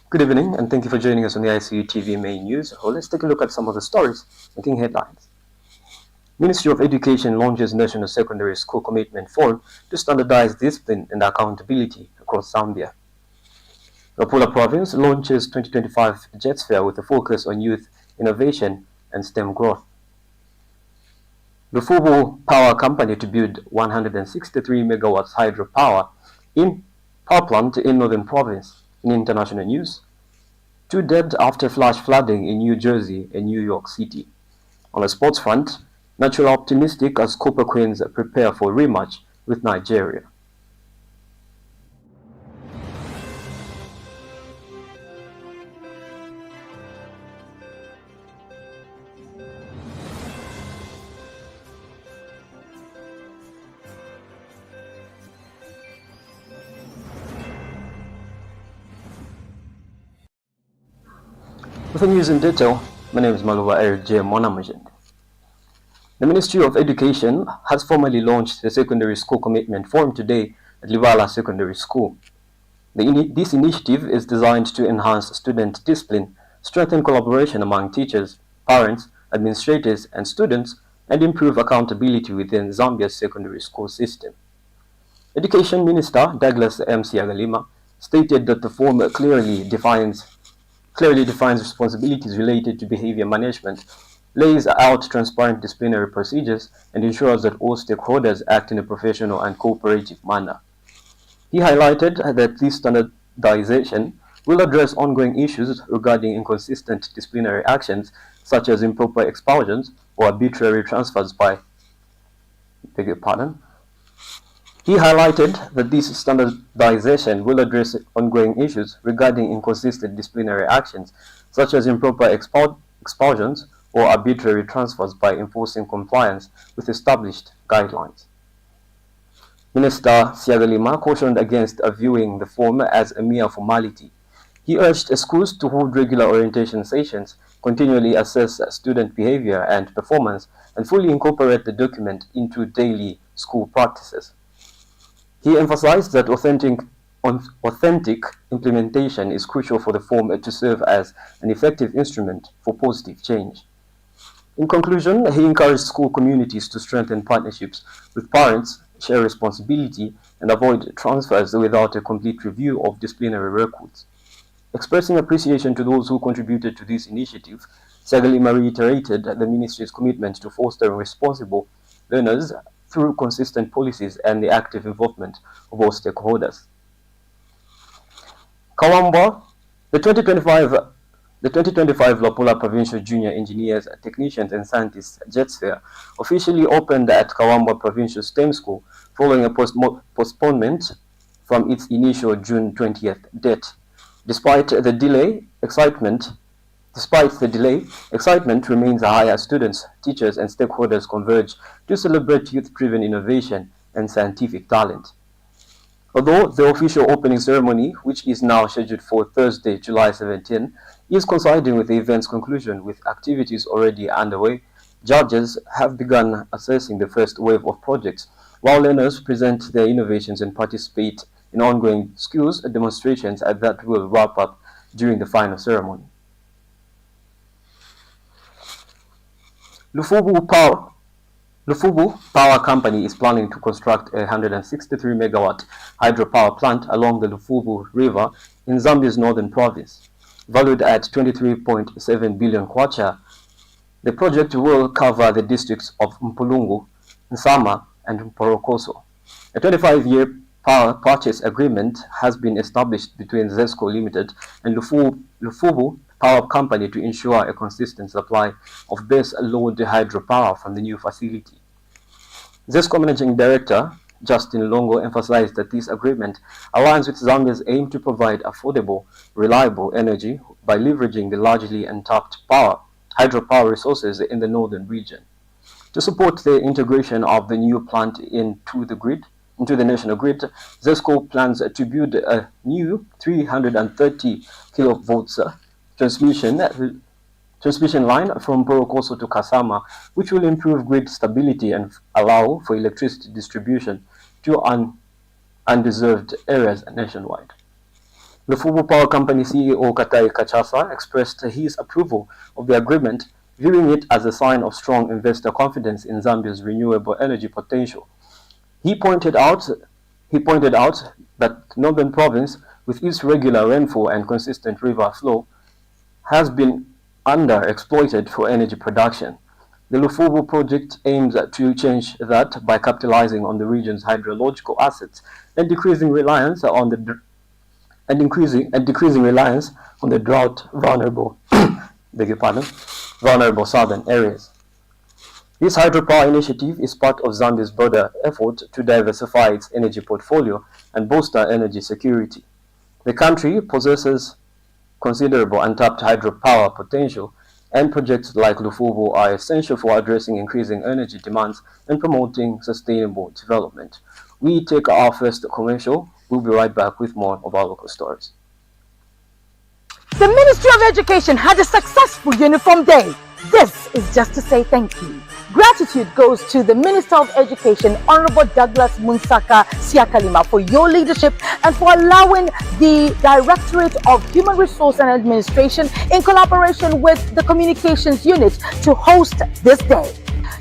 Good evening, and thank you for joining us on the Icu Tv main news. Well, let's take a look at some of the stories making headlines. Ministry of Education launches National Secondary School Commitment Forum to standardize discipline and accountability across Zambia. Luapula Province launches 2025 JETS Fair with a focus on youth innovation and STEM growth. Lufubu Power Company to build 163 megawatts hydropower in power plant in Northern Province. In international news, 2 dead after flash flooding in New Jersey and New York City. On the sports front, NACHULA optimistic as Copper Queens prepare for rematch with Nigeria. With the news in detail, my name is Maluva R.J. Monamujend. The Ministry of Education has formally launched the Secondary School Commitment Forum today at Livala Secondary School. This initiative is designed to enhance student discipline, strengthen collaboration among teachers, parents, administrators, and students, and improve accountability within Zambia's secondary school system. Education Minister Douglas M. Siagalima stated that the forum clearly defines responsibilities related to behavior management, lays out transparent disciplinary procedures, and ensures that all stakeholders act in a professional and cooperative manner. He highlighted that this standardization will address ongoing issues regarding inconsistent disciplinary actions, such as improper expulsions or arbitrary transfers by He highlighted that this standardization will address ongoing issues regarding inconsistent disciplinary actions, such as improper expulsions or arbitrary transfers by enforcing compliance with established guidelines. Minister Siagalima cautioned against viewing the forum as a mere formality. He urged schools to hold regular orientation sessions, continually assess student behavior and performance, and fully incorporate the document into daily school practices. He emphasized that authentic implementation is crucial for the forum to serve as an effective instrument for positive change. In conclusion, he encouraged school communities to strengthen partnerships with parents, share responsibility, and avoid transfers without a complete review of disciplinary records. Expressing appreciation to those who contributed to this initiative, Siagalima reiterated the ministry's commitment to fostering responsible learners through consistent policies and the active involvement of all stakeholders. Kawamba, the 2025 Luapula Provincial Junior Engineers, Technicians and Scientists JETS Fair officially opened at Kawamba Provincial STEM School following a postponement from its initial June 20th date. Despite the delay, excitement remains high as students, teachers, and stakeholders converge to celebrate youth-driven innovation and scientific talent. Although the official opening ceremony, which is now scheduled for Thursday, July 17, is coinciding with the event's conclusion with activities already underway, judges have begun assessing the first wave of projects, while learners present their innovations and participate in ongoing skills demonstrations that will wrap up during the final ceremony. Lufubu Power Company is planning to construct a 163 megawatt hydropower plant along the Lufubu River in Zambia's northern province. Valued at 23.7 billion kwacha, the project will cover the districts of Mpulungu, Nsama, and Mporokoso. A 25-year power purchase agreement has been established between ZESCO Limited and Lufubu Power Company to ensure a consistent supply of base load hydropower from the new facility. ZESCO Managing Director Justin Longo emphasized that this agreement aligns with Zambia's aim to provide affordable, reliable energy by leveraging the largely untapped hydropower resources in the northern region. To support the integration of the new plant into the national grid, ZESCO plans to build a new 330 kilovolts transmission line from Borokoso to Kasama, which will improve grid stability and allow for electricity distribution to undeserved areas nationwide. Lufubu Power Company CEO Katai Kachasa expressed his approval of the agreement, viewing it as a sign of strong investor confidence in Zambia's renewable energy potential. He pointed out that Northern Province, with its regular rainfall and consistent river flow, has been underexploited for energy production. The Lufubu project aims to change that by capitalizing on the region's hydrological assets and decreasing reliance on the drought vulnerable vulnerable southern areas. This hydropower initiative is part of Zambia's broader effort to diversify its energy portfolio and bolster energy security. The country possesses considerable untapped hydropower potential, and projects like Lufubu are essential for addressing increasing energy demands and promoting sustainable development. We take our first commercial. We'll be right back with more of our local stories. The Ministry of Education had a successful uniform day. This is just to say thank you. Gratitude goes to the Minister of Education, Honorable Douglas Munsaka Siakalima, for your leadership and for allowing the Directorate of Human Resource and Administration, in collaboration with the Communications Unit, to host this day.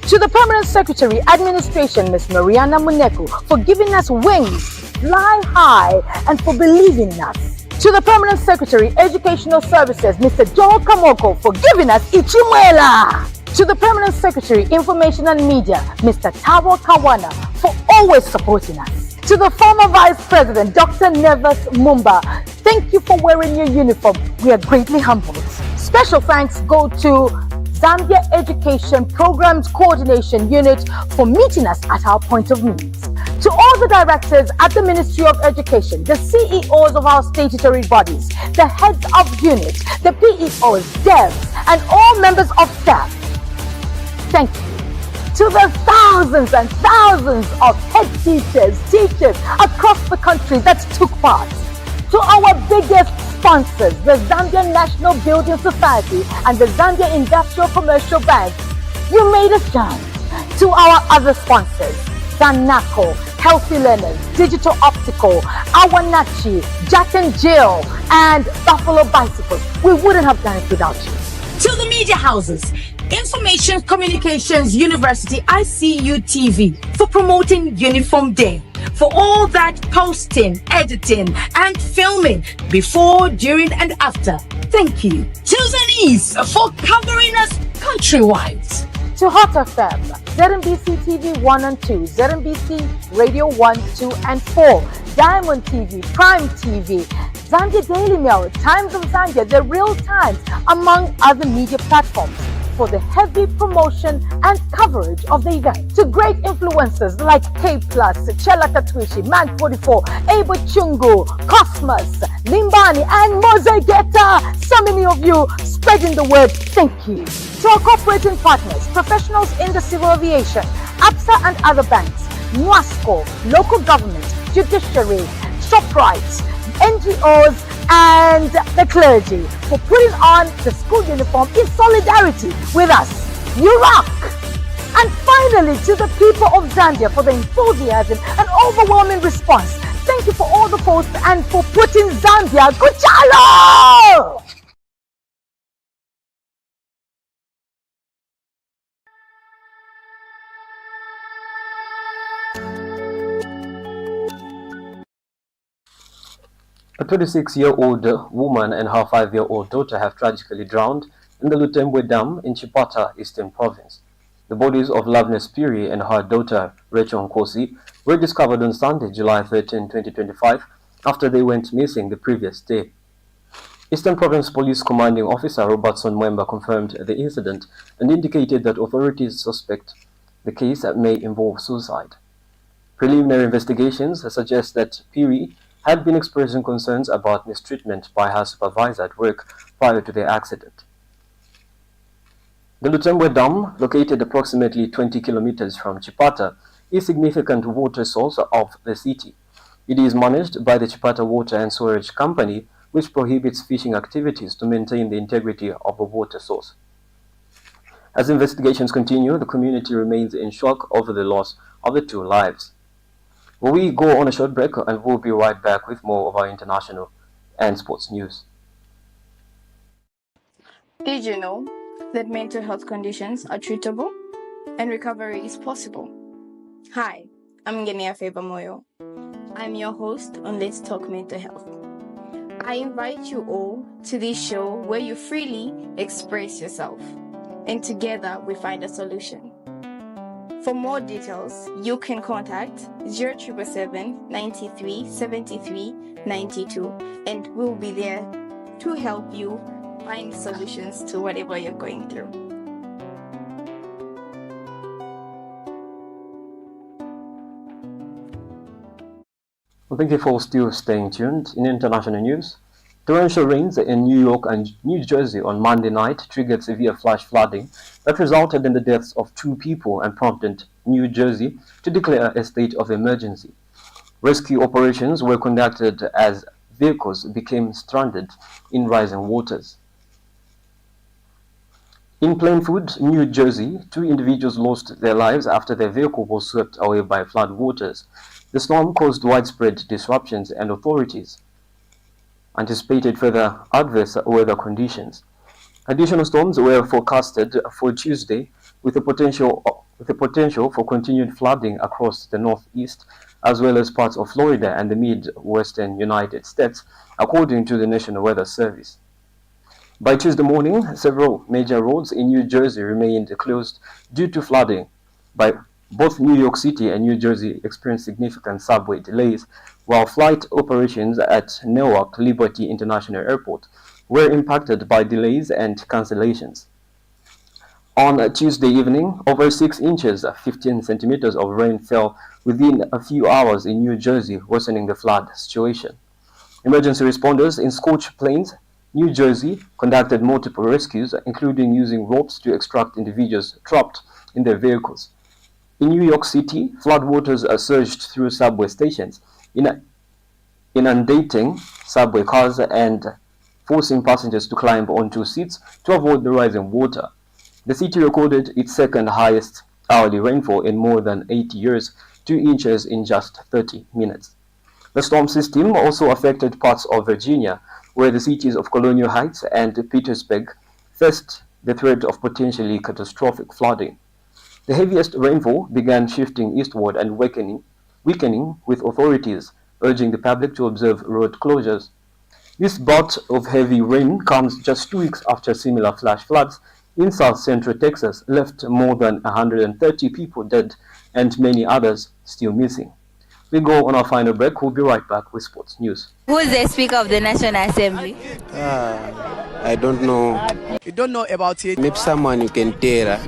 To the Permanent Secretary, Administration, Ms. Mariana Muneku, for giving us wings, fly high, and for believing in us. To the Permanent Secretary, Educational Services, Mr. Joe Kamoko, for giving us Ichimwela. To the Permanent Secretary, Information and Media, Mr. Tawo Kawana, for always supporting us. To the former Vice President, Dr. Neves Mumba, thank you for wearing your uniform. We are greatly humbled. Special thanks go to Zambia Education Programs Coordination Unit for meeting us at our point of needs. To all the directors at the Ministry of Education, the CEOs of our statutory bodies, the heads of units, the PEOs, devs, and all members of staff, thank you. To the thousands and thousands of head teachers across the country that took part. To our biggest sponsors, the Zambia National Building Society and the Zambia Industrial Commercial Bank, you made us shine. To our other sponsors, Zanaco, Healthy Learners, Digital Optical, Awanachi, Jack and Jill, and Buffalo Bicycles, we wouldn't have done it without you. To the media houses, Information Communications University, Icu TV, for promoting Uniform Day, for all that posting, editing, and filming before, during, and after. Thank you. To Zenise for covering us countrywide. To Hot FM, ZNBC TV 1 and 2, ZNBC Radio 1, 2, and 4, Diamond TV, Prime TV, Zambia Daily Mail, Times of Zambia, The Real Times, among other media platforms, for the heavy promotion and coverage of the event. To great influencers like K+, Chela Katwishi, Man44, Abel Chungu, Cosmos, Limbani, and Mozegeta. So many of you spreading the word, thank you. To our cooperating partners, professionals in the civil aviation, APSA and other banks, NWASCO, local government, judiciary, ShopRite, NGOs, and the clergy for putting on the school uniform in solidarity with us. You rock! And finally, to the people of Zambia for the enthusiasm and overwhelming response. Thank you for all the posts and for putting Zambia Kuchalo! A 26-year-old woman and her 5-year-old daughter have tragically drowned in the Lufubu Dam in Chipata, Eastern Province. The bodies of Loveness Piri and her daughter, Rachel Nkosi, were discovered on Sunday, July 13, 2025, after they went missing the previous day. Eastern Province Police Commanding Officer Robertson Mwemba confirmed the incident and indicated that authorities suspect the case may involve suicide. Preliminary investigations suggest that Piri had been expressing concerns about mistreatment by her supervisor at work prior to the accident. The Lufubu Dam, located approximately 20 kilometers from Chipata, is a significant water source of the city. It is managed by the Chipata Water and Sewerage Company, which prohibits fishing activities to maintain the integrity of the water source. As investigations continue, the community remains in shock over the loss of the 2 lives. We go on a short break and we'll be right back with more of our international and sports news. Did you know that mental health conditions are treatable and recovery is possible? Hi, I'm Ngenia Febamoyo. I'm your host on Let's Talk Mental Health. I invite you all to this show where you freely express yourself, and together we find a solution. For more details, you can contact 0777 93 73 92, and we'll be there to help you find solutions to whatever you're going through. Well, thank you for still staying tuned. In international news, torrential rains in New York and New Jersey on Monday night triggered severe flash flooding that resulted in the deaths of 2 people and prompted New Jersey to declare a state of emergency. Rescue operations were conducted as vehicles became stranded in rising waters. In Plainfield, New Jersey, 2 individuals lost their lives after their vehicle was swept away by flood waters. The storm caused widespread disruptions, and authorities anticipated further adverse weather conditions. Additional storms were forecasted for Tuesday, with the potential for continued flooding across the northeast, as well as parts of Florida and the Midwestern United States, according to the National Weather Service. By Tuesday morning, several major roads in New Jersey remained closed due to flooding. By both New York City and New Jersey experienced significant subway delays, while flight operations at Newark Liberty International Airport were impacted by delays and cancellations. On Tuesday evening, over 6 inches, 15 centimeters of rain fell within a few hours in New Jersey, worsening the flood situation. Emergency responders in Scotch Plains, New Jersey, conducted multiple rescues, including using ropes to extract individuals trapped in their vehicles. In New York City, floodwaters surged through subway stations, inundating subway cars and forcing passengers to climb onto seats to avoid the rising water. The city recorded its second highest hourly rainfall in more than 80 years, 2 inches in just 30 minutes. The storm system also affected parts of Virginia, where the cities of Colonial Heights and Petersburg faced the threat of potentially catastrophic flooding. The heaviest rainfall began shifting eastward and weakening, with authorities urging the public to observe road closures. This bout of heavy rain comes just 2 weeks after similar flash floods in south-central Texas left more than 130 people dead and many others still missing. We go on our final break. We'll be right back with sports news. Who is the Speaker of the National Assembly? I don't know. You don't know about it? Maybe someone you can tell.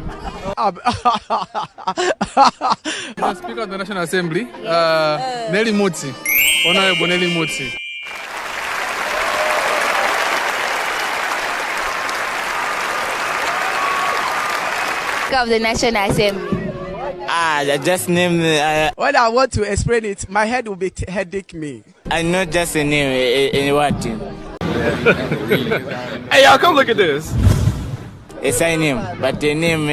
The Speaker of the National Assembly, Nelly Motsi, Honorable Nelly Motsi. Speaker of the National Assembly. Just name. When I want to explain it, my head will be headache me. I know just a name. In what? Hey, y'all, come look at this. It's a name, but the name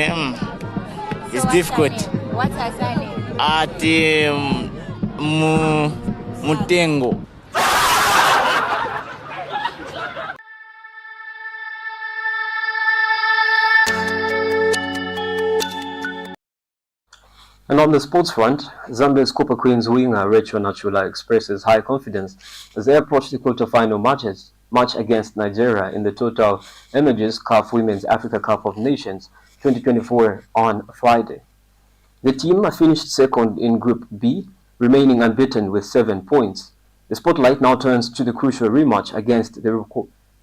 is difficult. What's her surname? Mutengo. And on the sports front, Zambia's Copper Queens winger Rachel NACHULA expresses high confidence as they approach the quarter-final match against Nigeria in the Total Energies CAF Women's Africa Cup of Nations 2024 on Friday. The team finished second in Group B, remaining unbeaten with 7 points. The spotlight now turns to the crucial rematch against the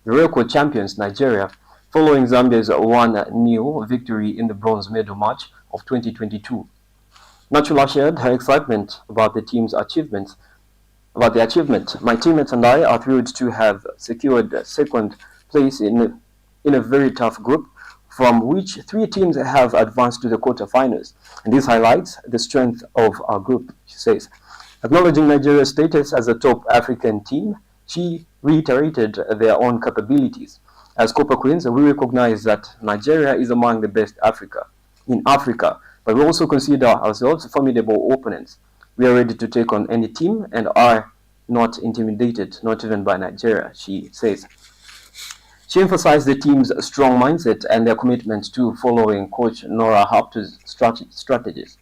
record champions Nigeria, following Zambia's 1-0 victory in the bronze medal match of 2022. NACHULA shared her excitement about the team's achievement. My teammates and I are thrilled to have secured second place in a very tough group, from which 3 teams have advanced to the quarterfinals. And this highlights the strength of our group, she says. Acknowledging Nigeria's status as a top African team, she reiterated their own capabilities. As Copper Queens, we recognize that Nigeria is among the best in Africa, but we also consider ourselves formidable opponents. We are ready to take on any team and are not intimidated, not even by Nigeria, she says. She emphasized the team's strong mindset and their commitment to following Coach Nora Haptu's strategies.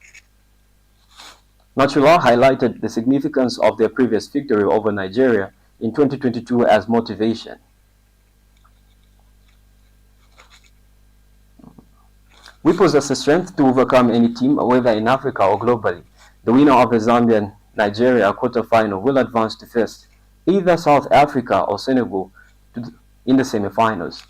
NACHULA highlighted the significance of their previous victory over Nigeria in 2022 as motivation. We possess the strength to overcome any team, whether in Africa or globally. The winner of the Zambia-Nigeria quarterfinal will advance to face either South Africa or Senegal in the semi-finals.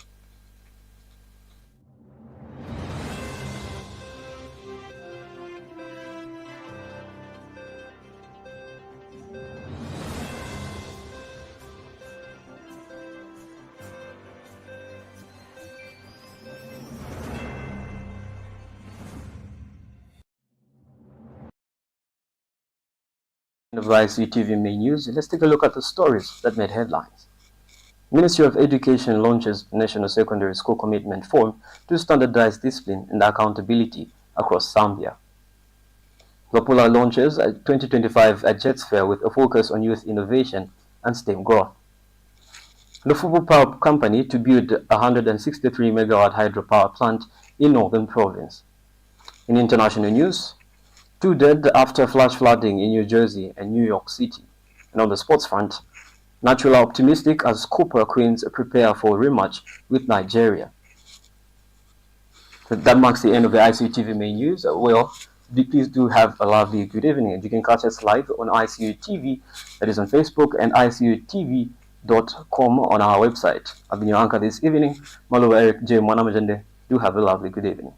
Of Icu TV main news, let's take a look at the stories that made headlines. Ministry of Education launches National Secondary School Commitment Form to standardize discipline and accountability across Zambia. Luapula launches a 2025 Jets Fair with a focus on youth innovation and STEM growth. Lufubu Power Company to build a 163 megawatt hydropower plant in Northern Province. In international news, 2 dead after flash flooding in New Jersey and New York City. And on the sports front, NACHULA optimistic as Cooper Queens prepare for rematch with Nigeria. So that marks the end of the Icu TV main news. Well, please do have a lovely good evening. And you can catch us live on Icu TV, that is on Facebook, and ICUTV.com on our website. I've been your anchor this evening, Malo Eric J. Mwanamajende. Do have a lovely good evening.